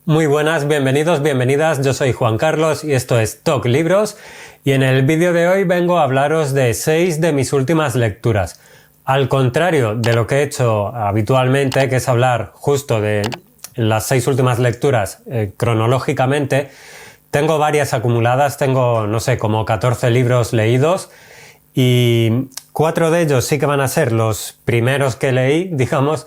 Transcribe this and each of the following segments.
Muy buenas, bienvenidos, bienvenidas, yo soy Juan Carlos y esto es Talk Libros y en el vídeo de hoy vengo a hablaros de 6 de mis últimas lecturas. Al contrario de lo que he hecho habitualmente, que es hablar justo de las 6 últimas lecturas cronológicamente, tengo varias acumuladas, tengo, no sé, como 14 libros leídos y 4 de ellos sí que van a ser los primeros que leí, digamos,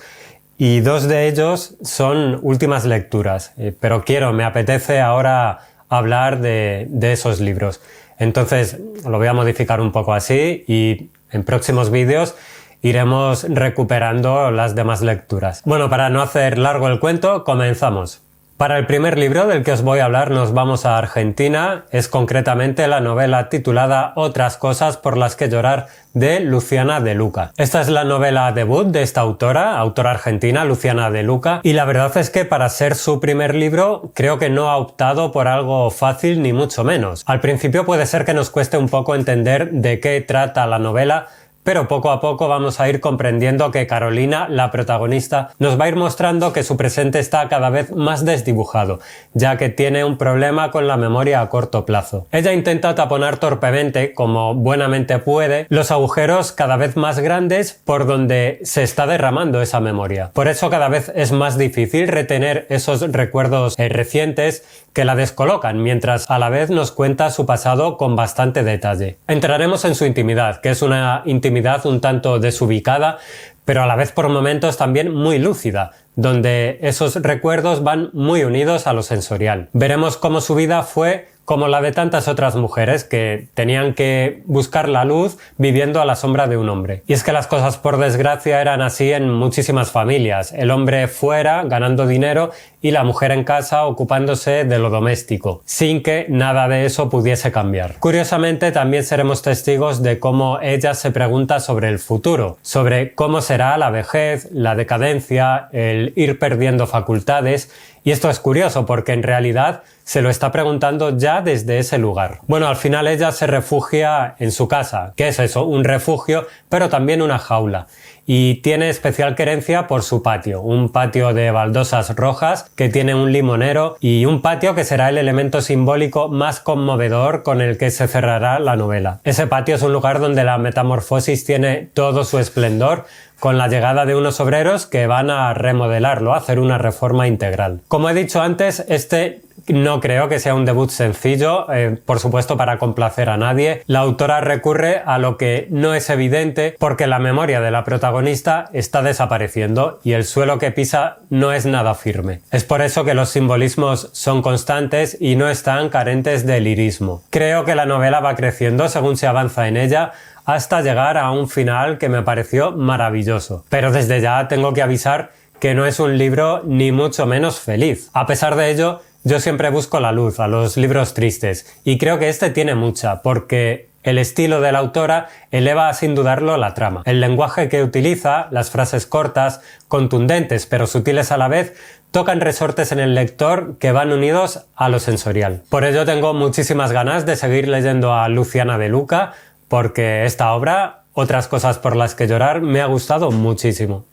y 2 de ellos son últimas lecturas, pero me apetece ahora hablar de esos libros. Entonces lo voy a modificar un poco así y en próximos vídeos iremos recuperando las demás lecturas. Bueno, para no hacer largo el cuento, comenzamos. Para el primer libro del que os voy a hablar nos vamos a Argentina, es concretamente la novela titulada Otras cosas por las que llorar de Luciana De Luca. Esta es la novela debut de esta autora argentina, Luciana De Luca, y la verdad es que para ser su primer libro creo que no ha optado por algo fácil ni mucho menos. Al principio puede ser que nos cueste un poco entender de qué trata la novela, pero poco a poco vamos a ir comprendiendo que Carolina, la protagonista, nos va a ir mostrando que su presente está cada vez más desdibujado, ya que tiene un problema con la memoria a corto plazo. Ella intenta taponar torpemente, como buenamente puede, los agujeros cada vez más grandes por donde se está derramando esa memoria. Por eso cada vez es más difícil retener esos recuerdos recientes que la descolocan, mientras a la vez nos cuenta su pasado con bastante detalle. Entraremos en su intimidad, que es una intimidad un tanto desubicada, pero a la vez por momentos también muy lúcida, donde esos recuerdos van muy unidos a lo sensorial. Veremos cómo su vida fue como la de tantas otras mujeres que tenían que buscar la luz viviendo a la sombra de un hombre. Y es que las cosas por desgracia eran así en muchísimas familias. El hombre fuera ganando dinero y la mujer en casa ocupándose de lo doméstico, sin que nada de eso pudiese cambiar. Curiosamente también seremos testigos de cómo ella se pregunta sobre el futuro, sobre cómo será la vejez, la decadencia, el ir perdiendo facultades. Y esto es curioso porque en realidad se lo está preguntando ya desde ese lugar. Bueno, al final ella se refugia en su casa. ¿Qué es eso? Un refugio, pero también una jaula. Y tiene especial querencia por su patio, un patio de baldosas rojas que tiene un limonero y un patio que será el elemento simbólico más conmovedor con el que se cerrará la novela. Ese patio es un lugar donde la metamorfosis tiene todo su esplendor, con la llegada de unos obreros que van a remodelarlo, a hacer una reforma integral. Como he dicho antes, este no creo que sea un debut sencillo, por supuesto para complacer a nadie. La autora recurre a lo que no es evidente porque la memoria de la protagonista está desapareciendo y el suelo que pisa no es nada firme. Es por eso que los simbolismos son constantes y no están carentes de lirismo. Creo que la novela va creciendo según se avanza en ella, hasta llegar a un final que me pareció maravilloso. Pero desde ya tengo que avisar que no es un libro ni mucho menos feliz. A pesar de ello, yo siempre busco la luz a los libros tristes y creo que este tiene mucha, porque el estilo de la autora eleva sin dudarlo la trama. El lenguaje que utiliza, las frases cortas, contundentes pero sutiles a la vez, tocan resortes en el lector que van unidos a lo sensorial. Por ello tengo muchísimas ganas de seguir leyendo a Luciana De Luca, porque esta obra, Otras cosas por las que llorar, me ha gustado muchísimo.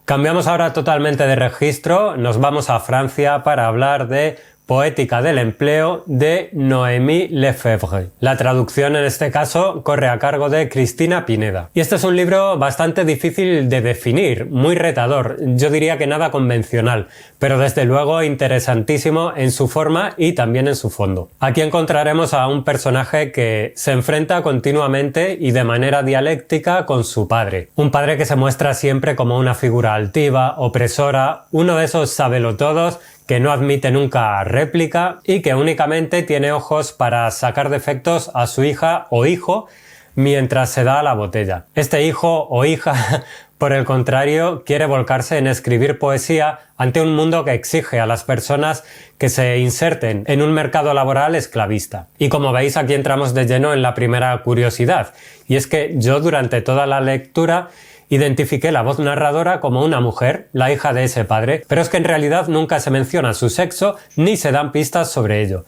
Cambiamos ahora totalmente de registro, nos vamos a Francia para hablar de Poética del empleo de Noémie Lefebvre. La traducción en este caso corre a cargo de Cristina Pineda. Y este es un libro bastante difícil de definir, muy retador, yo diría que nada convencional, pero desde luego interesantísimo en su forma y también en su fondo. Aquí encontraremos a un personaje que se enfrenta continuamente y de manera dialéctica con su padre. Un padre que se muestra siempre como una figura altiva, opresora, uno de esos sabelotodos que no admite nunca réplica y que únicamente tiene ojos para sacar defectos a su hija o hijo mientras se da la botella. Este hijo o hija Por el contrario, quiere volcarse en escribir poesía ante un mundo que exige a las personas que se inserten en un mercado laboral esclavista. Y como veis, aquí entramos de lleno en la primera curiosidad, y es que yo durante toda la lectura identifiqué la voz narradora como una mujer, la hija de ese padre, pero es que en realidad nunca se menciona su sexo ni se dan pistas sobre ello.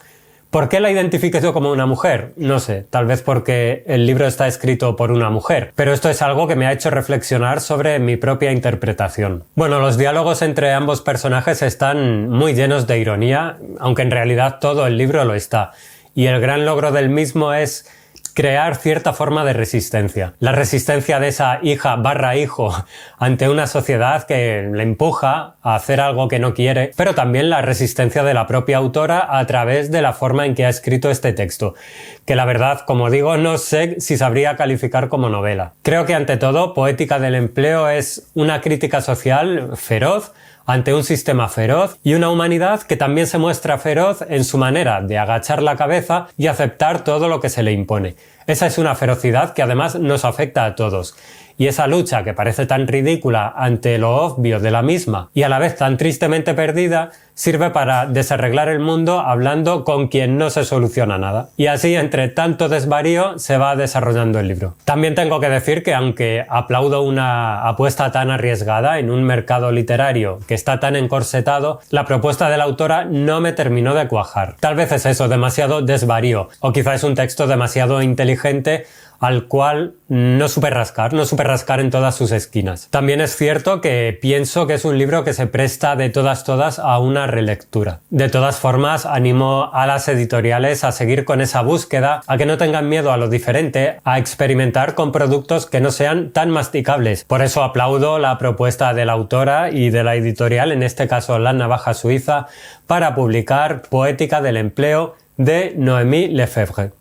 ¿Por qué la identifiqué yo como una mujer? No sé, tal vez porque el libro está escrito por una mujer, pero esto es algo que me ha hecho reflexionar sobre mi propia interpretación. Bueno, los diálogos entre ambos personajes están muy llenos de ironía, aunque en realidad todo el libro lo está, y el gran logro del mismo es crear cierta forma de resistencia. La resistencia de esa hija/hijo ante una sociedad que le empuja a hacer algo que no quiere, pero también la resistencia de la propia autora a través de la forma en que ha escrito este texto, que la verdad, como digo, no sé si sabría calificar como novela. Creo que ante todo, Poética del empleo es una crítica social feroz ante un sistema feroz y una humanidad que también se muestra feroz en su manera de agachar la cabeza y aceptar todo lo que se le impone. Esa es una ferocidad que además nos afecta a todos. Y esa lucha que parece tan ridícula ante lo obvio de la misma y a la vez tan tristemente perdida, sirve para desarreglar el mundo hablando con quien no se soluciona nada. Y así, entre tanto desvarío, se va desarrollando el libro. También tengo que decir que aunque aplaudo una apuesta tan arriesgada en un mercado literario que está tan encorsetado, la propuesta de la autora no me terminó de cuajar. Tal vez es eso, demasiado desvarío, o quizá es un texto demasiado inteligente al cual no supe rascar en todas sus esquinas. También es cierto que pienso que es un libro que se presta de todas a una relectura. De todas formas, animo a las editoriales a seguir con esa búsqueda, a que no tengan miedo a lo diferente, a experimentar con productos que no sean tan masticables. Por eso aplaudo la propuesta de la autora y de la editorial, en este caso La Navaja Suiza, para publicar Poética del empleo de Noémie Lefebvre.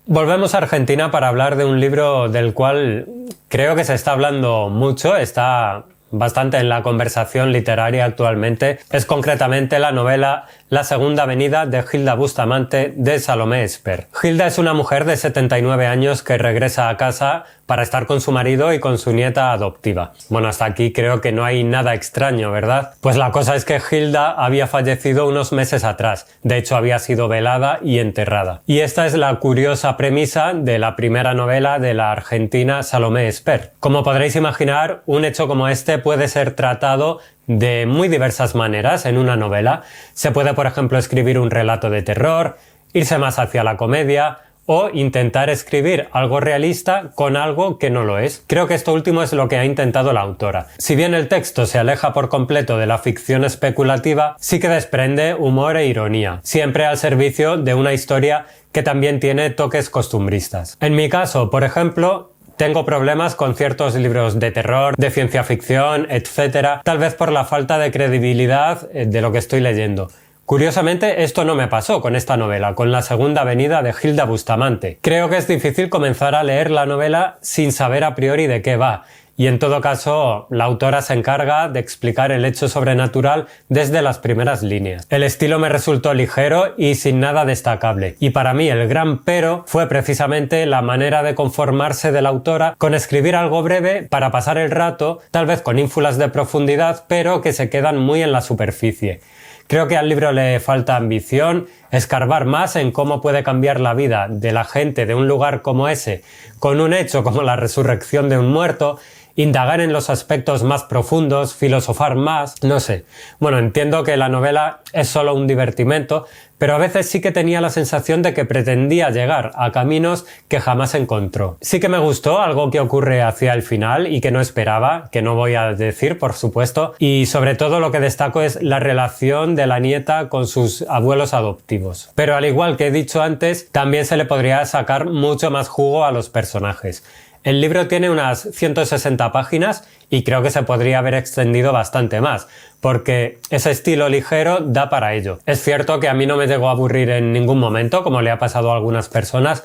Volvemos a Argentina para hablar de un libro del cual creo que se está hablando mucho, está bastante en la conversación literaria actualmente. Es concretamente la novela La Segunda Venida de Hilda Bustamante de Salomé Esper. Hilda es una mujer de 79 años que regresa a casa para estar con su marido y con su nieta adoptiva. Bueno, hasta aquí creo que no hay nada extraño, ¿verdad? Pues la cosa es que Hilda había fallecido unos meses atrás. De hecho, había sido velada y enterrada. Y esta es la curiosa premisa de la primera novela de la argentina Salomé Esper. Como podréis imaginar, un hecho como este puede ser tratado de muy diversas maneras en una novela. Se puede, por ejemplo, escribir un relato de terror, irse más hacia la comedia o intentar escribir algo realista con algo que no lo es. Creo que esto último es lo que ha intentado la autora. Si bien el texto se aleja por completo de la ficción especulativa, sí que desprende humor e ironía, siempre al servicio de una historia que también tiene toques costumbristas. En mi caso, por ejemplo, tengo problemas con ciertos libros de terror, de ciencia ficción, etc., tal vez por la falta de credibilidad de lo que estoy leyendo. Curiosamente, esto no me pasó con esta novela, con La Segunda Venida de Hilda Bustamante. Creo que es difícil comenzar a leer la novela sin saber a priori de qué va, y en todo caso, la autora se encarga de explicar el hecho sobrenatural desde las primeras líneas. El estilo me resultó ligero y sin nada destacable, y para mí el gran pero fue precisamente la manera de conformarse de la autora con escribir algo breve para pasar el rato, tal vez con ínfulas de profundidad, pero que se quedan muy en la superficie. Creo que al libro le falta ambición, escarbar más en cómo puede cambiar la vida de la gente de un lugar como ese, con un hecho como la resurrección de un muerto, indagar en los aspectos más profundos, filosofar más, no sé. Bueno, entiendo que la novela es solo un divertimento, pero a veces sí que tenía la sensación de que pretendía llegar a caminos que jamás encontró. Sí que me gustó algo que ocurre hacia el final y que no esperaba, que no voy a decir, por supuesto, y sobre todo lo que destaco es la relación de la nieta con sus abuelos adoptivos. Pero al igual que he dicho antes, también se le podría sacar mucho más jugo a los personajes. El libro tiene unas 160 páginas y creo que se podría haber extendido bastante más, porque ese estilo ligero da para ello. Es cierto que a mí no me llegó a aburrir en ningún momento, como le ha pasado a algunas personas,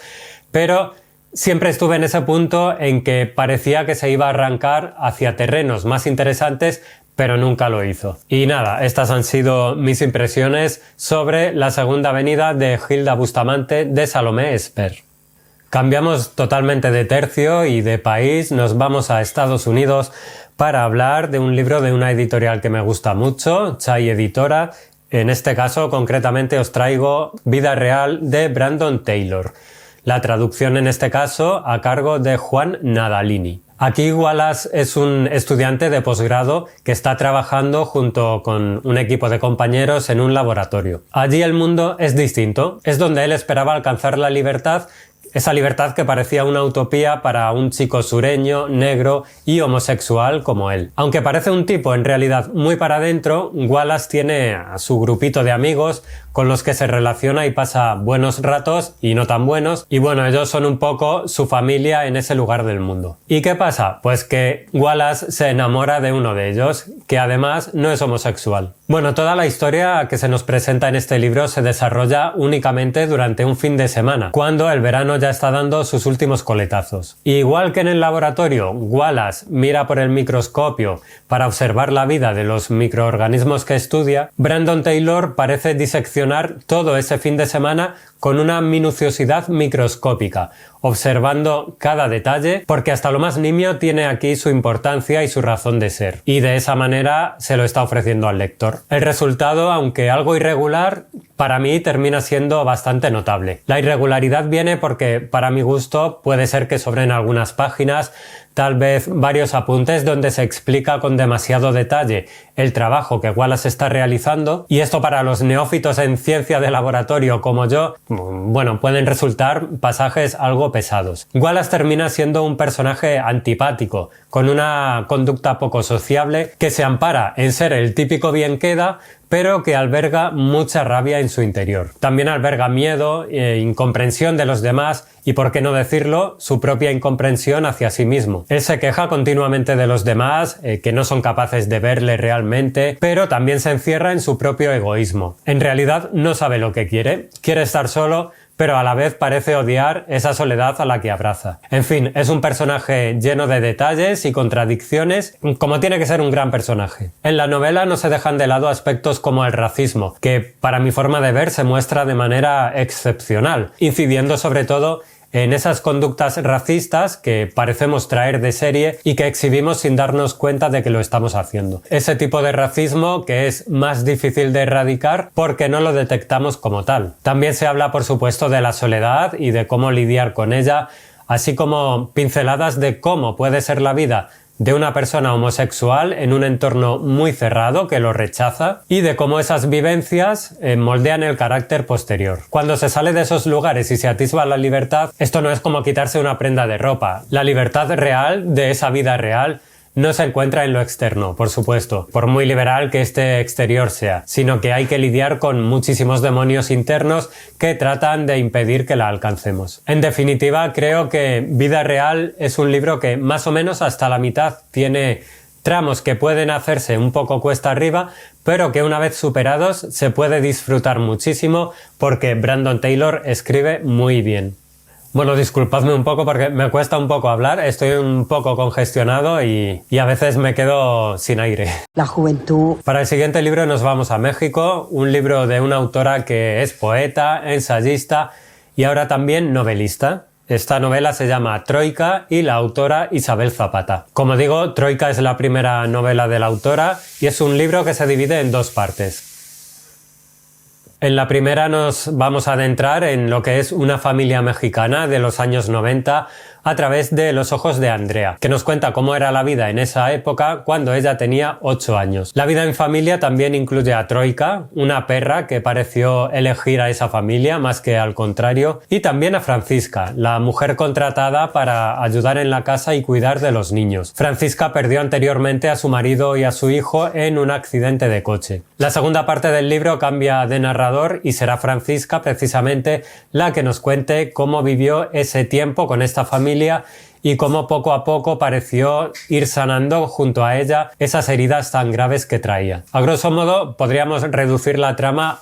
pero siempre estuve en ese punto en que parecía que se iba a arrancar hacia terrenos más interesantes, pero nunca lo hizo. Y nada, estas han sido mis impresiones sobre La Segunda Venida de Hilda Bustamante de Salomé Esper. Cambiamos totalmente de tercio y de país, nos vamos a Estados Unidos para hablar de un libro de una editorial que me gusta mucho, Chai Editora. En este caso, concretamente, os traigo Vida Real de Brandon Taylor. La traducción en este caso a cargo de Juan Nadalini. Aquí Wallace es un estudiante de posgrado que está trabajando junto con un equipo de compañeros en un laboratorio. Allí el mundo es distinto, es donde él esperaba alcanzar la libertad, esa libertad que parecía una utopía para un chico sureño, negro y homosexual como él. Aunque parece un tipo en realidad muy para adentro, Wallace tiene a su grupito de amigos con los que se relaciona y pasa buenos ratos y no tan buenos, y bueno, ellos son un poco su familia en ese lugar del mundo. ¿Y qué pasa? Pues que Wallace se enamora de uno de ellos, que además no es homosexual. Bueno, toda la historia que se nos presenta en este libro se desarrolla únicamente durante un fin de semana, cuando el verano ya está dando sus últimos coletazos. Y igual que en el laboratorio, Wallace mira por el microscopio para observar la vida de los microorganismos que estudia, Brandon Taylor parece diseccionar todo ese fin de semana con una minuciosidad microscópica, observando cada detalle, porque hasta lo más nimio tiene aquí su importancia y su razón de ser, y de esa manera se lo está ofreciendo al lector. El resultado, aunque algo irregular, para mí termina siendo bastante notable. La irregularidad viene porque, para mi gusto, puede ser que sobren algunas páginas, tal vez varios apuntes donde se explica con demasiado detalle el trabajo que Wallace está realizando, y esto para los neófitos en ciencia de laboratorio como yo, bueno, pueden resultar pasajes algo pesados. Wallace termina siendo un personaje antipático, con una conducta poco sociable, que se ampara en ser el típico bien queda, pero que alberga mucha rabia en su interior. También alberga miedo, incomprensión de los demás y, por qué no decirlo, su propia incomprensión hacia sí mismo. Él se queja continuamente de los demás, que no son capaces de verle realmente, pero también se encierra en su propio egoísmo. En realidad no sabe lo que quiere estar solo, pero a la vez parece odiar esa soledad a la que abraza. En fin, es un personaje lleno de detalles y contradicciones, como tiene que ser un gran personaje. En la novela no se dejan de lado aspectos como el racismo, que para mi forma de ver se muestra de manera excepcional, incidiendo sobre todo en esas conductas racistas que parecemos traer de serie y que exhibimos sin darnos cuenta de que lo estamos haciendo. Ese tipo de racismo que es más difícil de erradicar porque no lo detectamos como tal. También se habla, por supuesto, de la soledad y de cómo lidiar con ella, así como pinceladas de cómo puede ser la vida de una persona homosexual en un entorno muy cerrado que lo rechaza, y de cómo esas vivencias moldean el carácter posterior. Cuando se sale de esos lugares y se atisba la libertad, esto no es como quitarse una prenda de ropa. La libertad real de esa vida real no se encuentra en lo externo, por supuesto, por muy liberal que este exterior sea, sino que hay que lidiar con muchísimos demonios internos que tratan de impedir que la alcancemos. En definitiva, creo que Vida Real es un libro que más o menos hasta la mitad tiene tramos que pueden hacerse un poco cuesta arriba, pero que una vez superados se puede disfrutar muchísimo porque Brandon Taylor escribe muy bien. Bueno, disculpadme un poco porque me cuesta un poco hablar, estoy un poco congestionado y a veces me quedo sin aire. La juventud. Para el siguiente libro nos vamos a México, un libro de una autora que es poeta, ensayista y ahora también novelista. Esta novela se llama Troika y la autora Isabel Zapata. Como digo, Troika es la primera novela de la autora y es un libro que se divide en dos partes. En la primera nos vamos a adentrar en lo que es una familia mexicana de los años 90 a través de los ojos de Andrea, que nos cuenta cómo era la vida en esa época cuando ella tenía 8 años. La vida en familia también incluye a Troika, una perra que pareció elegir a esa familia más que al contrario, y también a Francisca, la mujer contratada para ayudar en la casa y cuidar de los niños. Francisca perdió anteriormente a su marido y a su hijo en un accidente de coche. La segunda parte del libro cambia de narrador y será Francisca precisamente la que nos cuente cómo vivió ese tiempo con esta familia y cómo poco a poco pareció ir sanando junto a ella esas heridas tan graves que traía. A grosso modo podríamos reducir la trama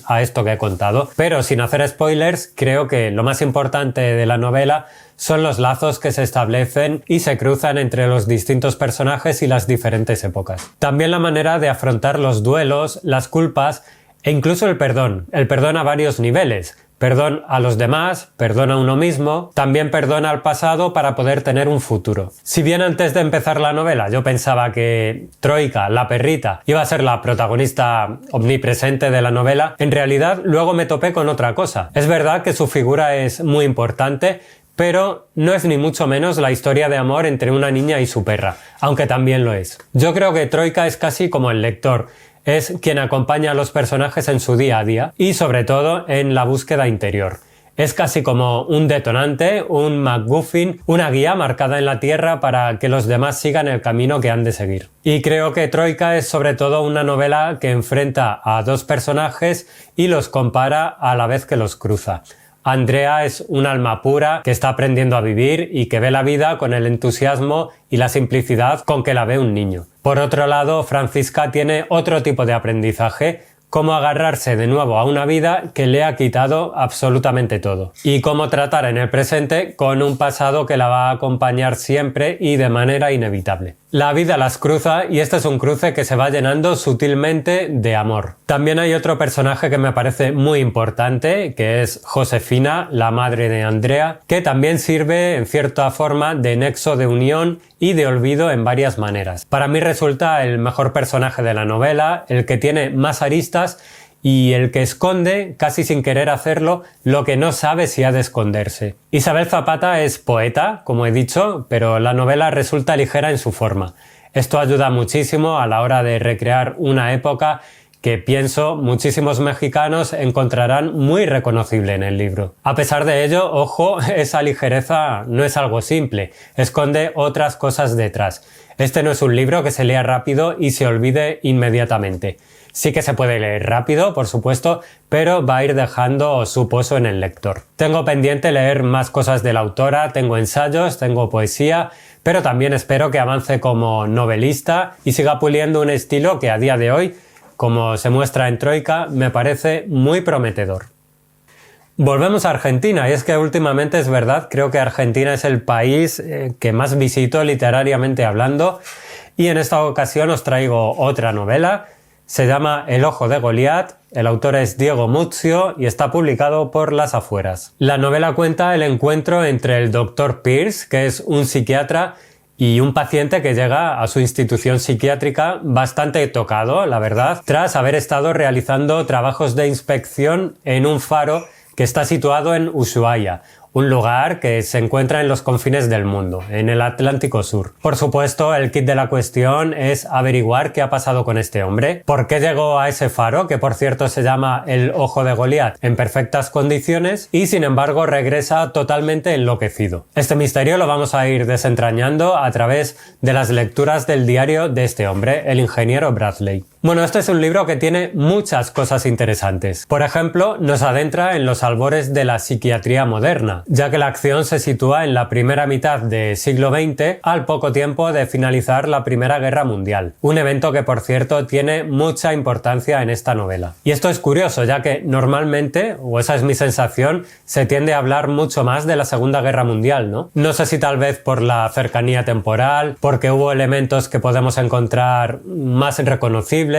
a esto que he contado, pero sin hacer spoilers, creo que lo más importante de la novela son los lazos que se establecen y se cruzan entre los distintos personajes y las diferentes épocas. También la manera de afrontar los duelos, las culpas e incluso el perdón a varios niveles, Perdón a los demás, perdón a uno mismo, también perdona al pasado para poder tener un futuro. Si bien antes de empezar la novela yo pensaba que Troika, la perrita, iba a ser la protagonista omnipresente de la novela, en realidad luego me topé con otra cosa. Es verdad que su figura es muy importante, pero no es ni mucho menos la historia de amor entre una niña y su perra, aunque también lo es. Yo creo que Troika es casi como el lector, es quien acompaña a los personajes en su día a día y sobre todo en la búsqueda interior. Es casi como un detonante, un MacGuffin, una guía marcada en la tierra para que los demás sigan el camino que han de seguir. Y creo que Troika es sobre todo una novela que enfrenta a dos personajes y los compara a la vez que los cruza. Andrea es un alma pura que está aprendiendo a vivir y que ve la vida con el entusiasmo y la simplicidad con que la ve un niño. Por otro lado, Francisca tiene otro tipo de aprendizaje, cómo agarrarse de nuevo a una vida que le ha quitado absolutamente todo y cómo tratar en el presente con un pasado que la va a acompañar siempre y de manera inevitable. La vida las cruza y este es un cruce que se va llenando sutilmente de amor. También hay otro personaje que me parece muy importante, que es Josefina, la madre de Andrea, que también sirve en cierta forma de nexo de unión y de olvido en varias maneras. Para mí resulta el mejor personaje de la novela, el que tiene más aristas y el que esconde, casi sin querer hacerlo, lo que no sabe si ha de esconderse. Isabel Zapata es poeta, como he dicho, pero la novela resulta ligera en su forma. Esto ayuda muchísimo a la hora de recrear una época que pienso muchísimos mexicanos encontrarán muy reconocible en el libro. A pesar de ello, ojo, esa ligereza no es algo simple, esconde otras cosas detrás. Este no es un libro que se lea rápido y se olvide inmediatamente. Sí que se puede leer rápido, por supuesto, pero va a ir dejando su pozo en el lector. Tengo pendiente leer más cosas de la autora, tengo ensayos, tengo poesía, pero también espero que avance como novelista y siga puliendo un estilo que a día de hoy, como se muestra en Troika, me parece muy prometedor. Volvemos a Argentina, y es que últimamente es verdad, creo que Argentina es el país que más visito literariamente hablando, y en esta ocasión os traigo otra novela. Se llama El ojo de Goliat, el autor es Diego Muzio y está publicado por Las Afueras. La novela cuenta el encuentro entre el Dr. Pierce, que es un psiquiatra, y un paciente que llega a su institución psiquiátrica bastante tocado, la verdad, tras haber estado realizando trabajos de inspección en un faro que está situado en Ushuaia, un lugar que se encuentra en los confines del mundo, en el Atlántico Sur. Por supuesto, el kit de la cuestión es averiguar qué ha pasado con este hombre, por qué llegó a ese faro, que por cierto se llama el Ojo de Goliat, en perfectas condiciones, y sin embargo regresa totalmente enloquecido. Este misterio lo vamos a ir desentrañando a través de las lecturas del diario de este hombre, el ingeniero Bradley. Bueno, este es un libro que tiene muchas cosas interesantes. Por ejemplo, nos adentra en los albores de la psiquiatría moderna, ya que la acción se sitúa en la primera mitad del siglo XX, al poco tiempo de finalizar la Primera Guerra Mundial. Un evento que, por cierto, tiene mucha importancia en esta novela. Y esto es curioso, ya que normalmente, o esa es mi sensación, se tiende a hablar mucho más de la Segunda Guerra Mundial, ¿no? No sé si tal vez por la cercanía temporal, porque hubo elementos que podemos encontrar más reconocibles,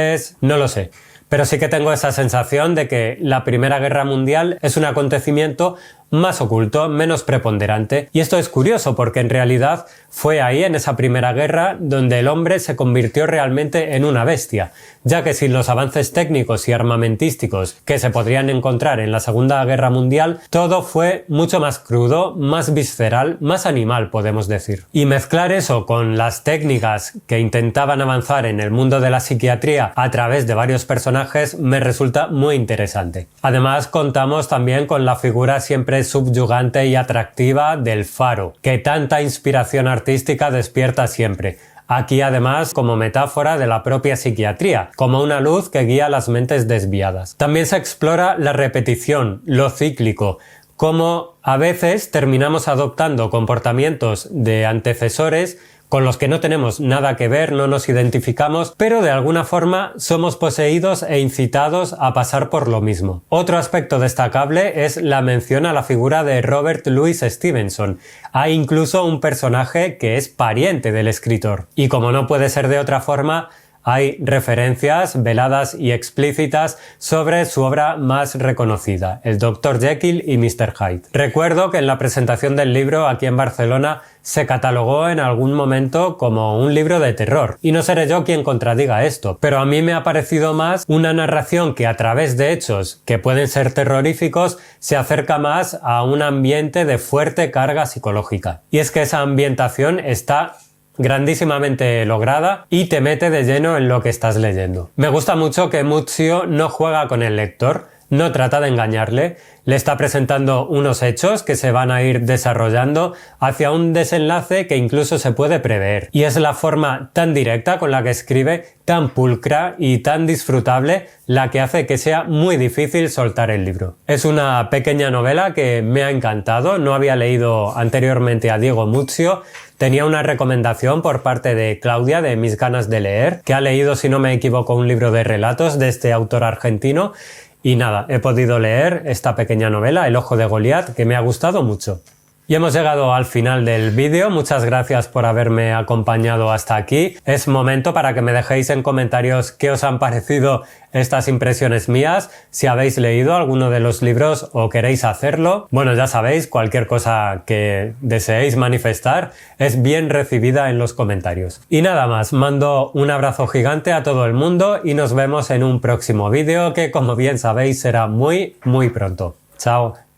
no lo sé. Pero sí que tengo esa sensación de que la Primera Guerra Mundial es un acontecimiento más oculto, menos preponderante. Y esto es curioso porque en realidad fue ahí, en esa Primera Guerra, donde el hombre se convirtió realmente en una bestia, ya que sin los avances técnicos y armamentísticos que se podrían encontrar en la Segunda Guerra Mundial, todo fue mucho más crudo, más visceral, más animal, podemos decir. Y mezclar eso con las técnicas que intentaban avanzar en el mundo de la psiquiatría a través de varios personajes me resulta muy interesante. Además, contamos también con la figura siempre subyugante y atractiva del faro, que tanta inspiración artística despierta siempre. Aquí además como metáfora de la propia psiquiatría, como una luz que guía las mentes desviadas. También se explora la repetición, lo cíclico, cómo a veces terminamos adoptando comportamientos de antecesores con los que no tenemos nada que ver, no nos identificamos, pero de alguna forma somos poseídos e incitados a pasar por lo mismo. Otro aspecto destacable es la mención a la figura de Robert Louis Stevenson. Hay incluso un personaje que es pariente del escritor. Y como no puede ser de otra forma, hay referencias veladas y explícitas sobre su obra más reconocida, el Dr. Jekyll y Mr. Hyde. Recuerdo que en la presentación del libro aquí en Barcelona se catalogó en algún momento como un libro de terror. Y no seré yo quien contradiga esto, pero a mí me ha parecido más una narración que a través de hechos que pueden ser terroríficos se acerca más a un ambiente de fuerte carga psicológica. Y es que esa ambientación está grandísimamente lograda y te mete de lleno en lo que estás leyendo. Me gusta mucho que Muzio no juega con el lector, no trata de engañarle, le está presentando unos hechos que se van a ir desarrollando hacia un desenlace que incluso se puede prever. Y es la forma tan directa con la que escribe, tan pulcra y tan disfrutable, la que hace que sea muy difícil soltar el libro. Es una pequeña novela que me ha encantado, no había leído anteriormente a Diego Muzio. Tenía una recomendación por parte de Claudia de Mis ganas de leer, que ha leído, si no me equivoco, un libro de relatos de este autor argentino. Y nada, he podido leer esta pequeña novela, El ojo de Goliat, que me ha gustado mucho. Y hemos llegado al final del vídeo, muchas gracias por haberme acompañado hasta aquí. Es momento para que me dejéis en comentarios qué os han parecido estas impresiones mías, si habéis leído alguno de los libros o queréis hacerlo. Bueno, ya sabéis, cualquier cosa que deseéis manifestar es bien recibida en los comentarios. Y nada más, mando un abrazo gigante a todo el mundo y nos vemos en un próximo vídeo que, como bien sabéis, será muy pronto. Chao.